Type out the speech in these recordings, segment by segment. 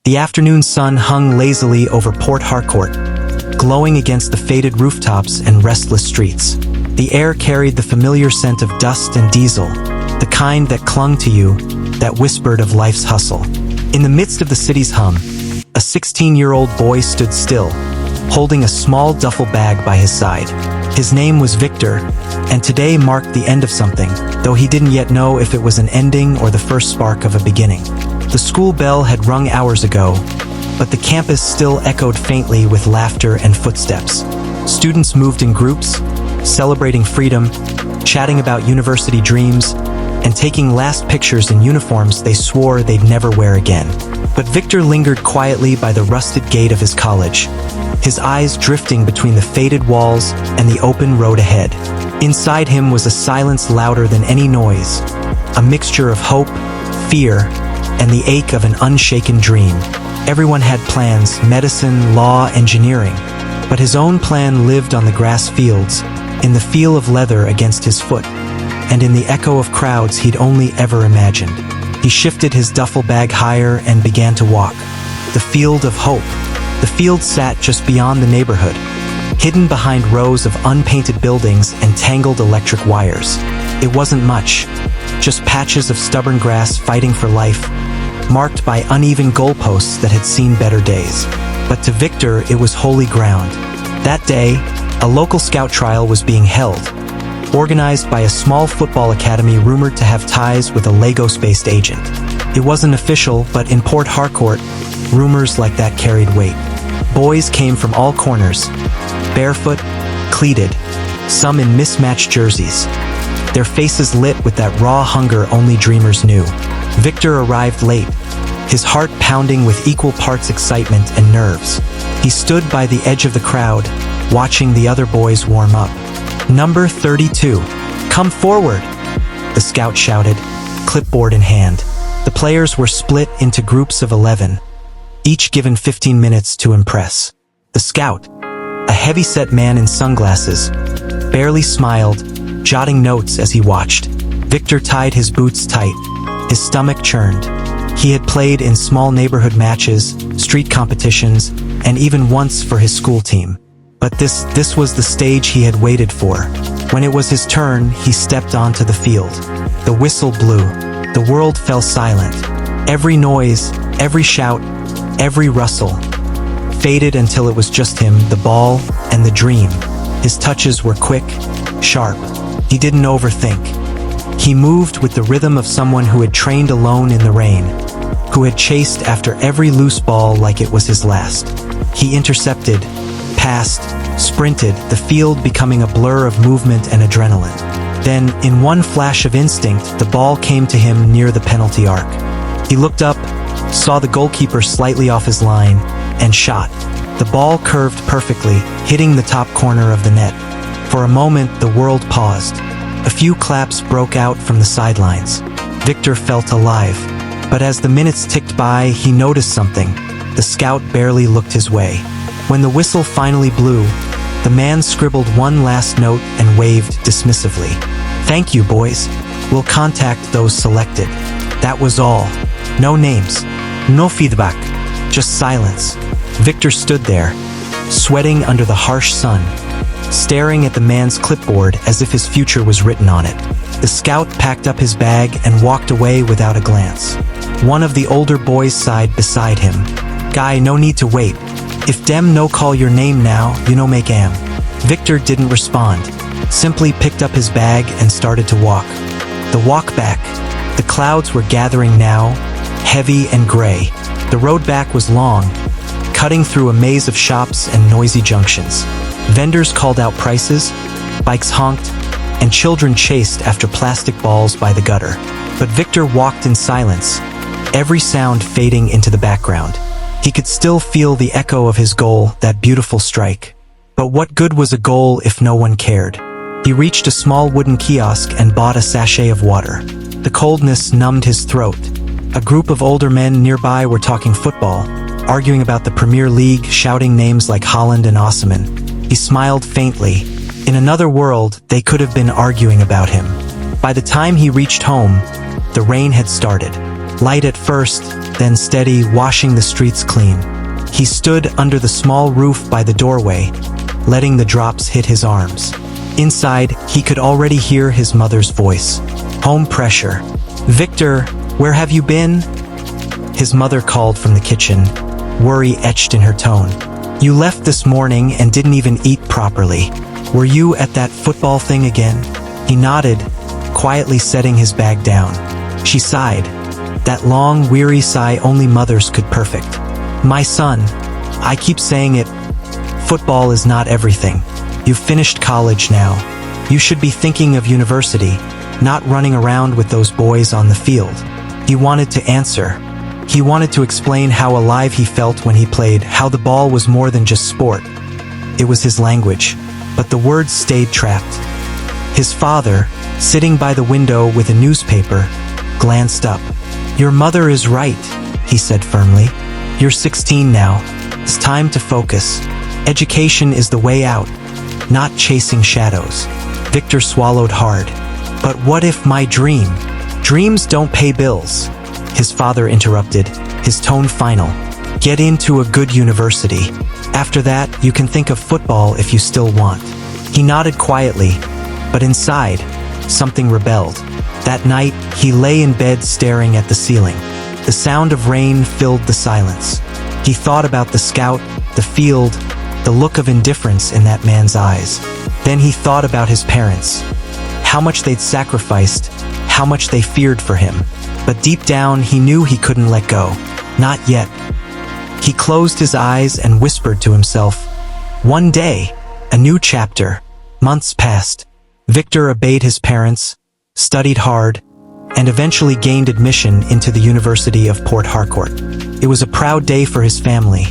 The afternoon sun hung lazily over Port Harcourt, glowing against the faded rooftops and restless streets. The air carried the familiar scent of dust and diesel, the kind that clung to you, that whispered of life's hustle. In the midst of the city's hum, a 16-year-old boy stood still, holding a small duffel bag by his side. His name was Victor, and today marked the end of something, though he didn't yet know if it was an ending or the first spark of a beginning. The school bell had rung hours ago, but the campus still echoed faintly with laughter and footsteps. Students moved in groups, celebrating freedom, chatting about university dreams, and taking last pictures in uniforms they swore they'd never wear again. But Victor lingered quietly by the rusted gate of his college, his eyes drifting between the faded walls and the open road ahead. Inside him was a silence louder than any noise, a mixture of hope, fear, and the ache of an unshaken dream. Everyone had plans: medicine, law, engineering. But his own plan lived on the grass fields, in the feel of leather against his foot, and in the echo of crowds he'd only ever imagined. He shifted his duffel bag higher and began to walk. The field of hope. The field sat just beyond the neighborhood, hidden behind rows of unpainted buildings and tangled electric wires. It wasn't much, just patches of stubborn grass fighting for life, marked by uneven goalposts that had seen better days. But to Victor, it was holy ground. That day, a local scout trial was being held, organized by a small football academy rumored to have ties with a Lagos-based agent. It wasn't official, but in Port Harcourt, rumors like that carried weight. Boys came from all corners, barefoot, cleated, some in mismatched jerseys, their faces lit with that raw hunger only dreamers knew. Victor arrived late, his heart pounding with equal parts excitement and nerves. He stood by the edge of the crowd, watching the other boys warm up. "Number 32, come forward," the scout shouted, clipboard in hand. The players were split into groups of 11, each given 15 minutes to impress. The scout, a heavy-set man in sunglasses, barely smiled, jotting notes as he watched. Victor tied his boots tight, his stomach churned. He had played in small neighborhood matches, street competitions, and even once for his school team. But this was the stage he had waited for. When it was his turn, he stepped onto the field. The whistle blew. The world fell silent. Every noise, every shout, every rustle faded until it was just him, the ball, and the dream. His touches were quick, sharp. He didn't overthink. He moved with the rhythm of someone who had trained alone in the rain, who had chased after every loose ball like it was his last. He intercepted, passed, sprinted, the field becoming a blur of movement and adrenaline. Then, in one flash of instinct, the ball came to him near the penalty arc. He looked up, saw the goalkeeper slightly off his line, and shot. The ball curved perfectly, hitting the top corner of the net. For a moment, the world paused. A few claps broke out from the sidelines. Victor felt alive. But as the minutes ticked by, he noticed something. The scout barely looked his way. When the whistle finally blew, the man scribbled one last note and waved dismissively. "Thank you, boys. We'll contact those selected." That was all. No names. No feedback. Just silence. Victor stood there, sweating under the harsh sun, staring at the man's clipboard as if his future was written on it. The scout packed up his bag and walked away without a glance. One of the older boys sighed beside him. "Guy, no need to wait. If dem no call your name now, you no make am." Victor didn't respond, simply picked up his bag and started to walk. The walk back. The clouds were gathering now, heavy and gray. The road back was long, cutting through a maze of shops and noisy junctions. Vendors called out prices, bikes honked, and children chased after plastic balls by the gutter. But Victor walked in silence, every sound fading into the background. He could still feel the echo of his goal, that beautiful strike. But what good was a goal if no one cared? He reached a small wooden kiosk and bought a sachet of water. The coldness numbed his throat. A group of older men nearby were talking football, arguing about the Premier League, shouting names like Holland and Osimhen. He smiled faintly. In another world, they could have been arguing about him. By the time he reached home, the rain had started. Light at first, then steady, washing the streets clean. He stood under the small roof by the doorway, letting the drops hit his arms. Inside, he could already hear his mother's voice. Home pressure. "Victor, where have you been?" His mother called from the kitchen, worry etched in her tone. "You left this morning and didn't even eat properly. Were you at that football thing again?" He nodded, quietly setting his bag down. She sighed, that long, weary sigh only mothers could perfect. "My son, I keep saying it, football is not everything. You've finished college now. You should be thinking of university, not running around with those boys on the field." He wanted to answer. He wanted to explain how alive he felt when he played, how the ball was more than just sport. It was his language, but the words stayed trapped. His father, sitting by the window with a newspaper, glanced up. "Your mother is right," he said firmly. "You're 16 now. It's time to focus. Education is the way out, not chasing shadows." Victor swallowed hard. "But what if my dream?" "Dreams don't pay bills," his father interrupted, his tone final. "Get into a good university. After that, you can think of football if you still want." He nodded quietly, but inside, something rebelled. That night, he lay in bed staring at the ceiling. The sound of rain filled the silence. He thought about the scout, the field, the look of indifference in that man's eyes. Then he thought about his parents, how much they'd sacrificed, how much they feared for him. But deep down, he knew he couldn't let go. Not yet. He closed his eyes and whispered to himself, "One day, a new chapter." Months passed. Victor obeyed his parents, studied hard, and eventually gained admission into the University of Port Harcourt. It was a proud day for his family.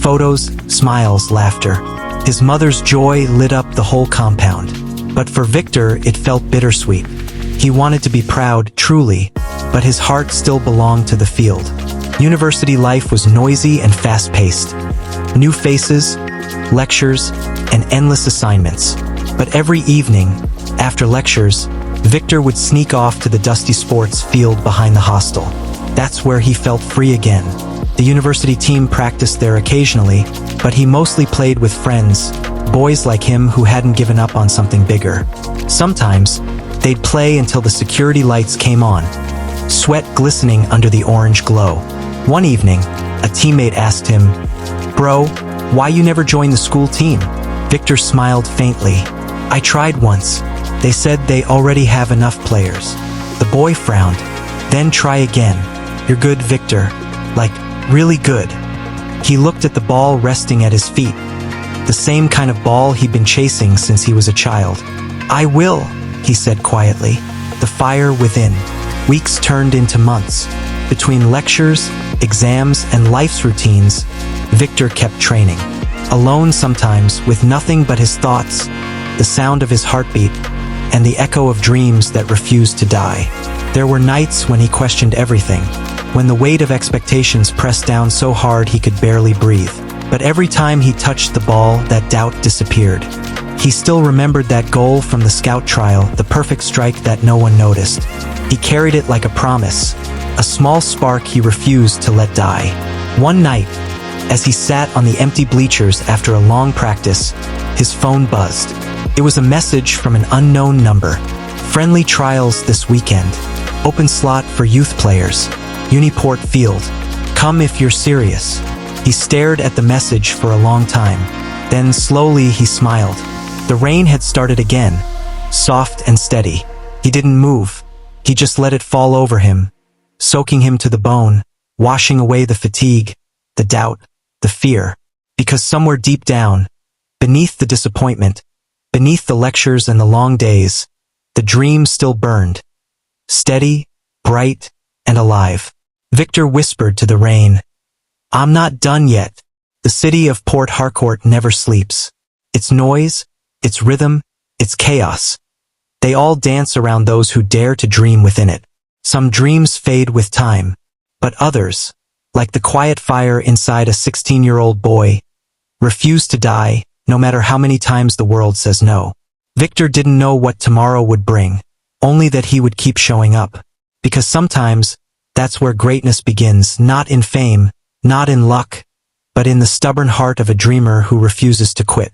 Photos, smiles, laughter. His mother's joy lit up the whole compound. But for Victor, it felt bittersweet. He wanted to be proud, truly, but his heart still belonged to the field. University life was noisy and fast-paced. New faces, lectures, and endless assignments. But every evening, after lectures, Victor would sneak off to the dusty sports field behind the hostel. That's where he felt free again. The university team practiced there occasionally, but he mostly played with friends, boys like him who hadn't given up on something bigger. Sometimes, they'd play until the security lights came on, sweat glistening under the orange glow. One evening, a teammate asked him, "Bro, why you never joined the school team?" Victor smiled faintly. "I tried once. They said they already have enough players." The boy frowned. "Then try again. You're good, Victor. Like, really good." He looked at the ball resting at his feet. The same kind of ball he'd been chasing since he was a child. "I will," he said quietly. The fire within. Weeks turned into months. Between lectures, exams, and life's routines, Victor kept training. Alone sometimes, with nothing but his thoughts, the sound of his heartbeat, and the echo of dreams that refused to die. There were nights when he questioned everything, when the weight of expectations pressed down so hard he could barely breathe. But every time he touched the ball, that doubt disappeared. He still remembered that goal from the scout trial, the perfect strike that no one noticed. He carried it like a promise, a small spark he refused to let die. One night, as he sat on the empty bleachers after a long practice, his phone buzzed. It was a message from an unknown number. "Friendly trials this weekend. Open slot for youth players. Uniport Field. Come if you're serious." He stared at the message for a long time. Then slowly he smiled. The rain had started again, soft and steady. He didn't move. He just let it fall over him, soaking him to the bone, washing away the fatigue, the doubt, the fear. Because somewhere deep down, beneath the disappointment, beneath the lectures and the long days, the dream still burned. Steady, bright, and alive. Victor whispered to the rain, "I'm not done yet." The city of Port Harcourt never sleeps. Its noise, its rhythm, its chaos. They all dance around those who dare to dream within it. Some dreams fade with time, but others, like the quiet fire inside a 16-year-old boy, refuse to die, no matter how many times the world says no. Victor didn't know what tomorrow would bring, only that he would keep showing up. Because sometimes, That's where greatness begins, not in fame, not in luck, but in the stubborn heart of a dreamer who refuses to quit.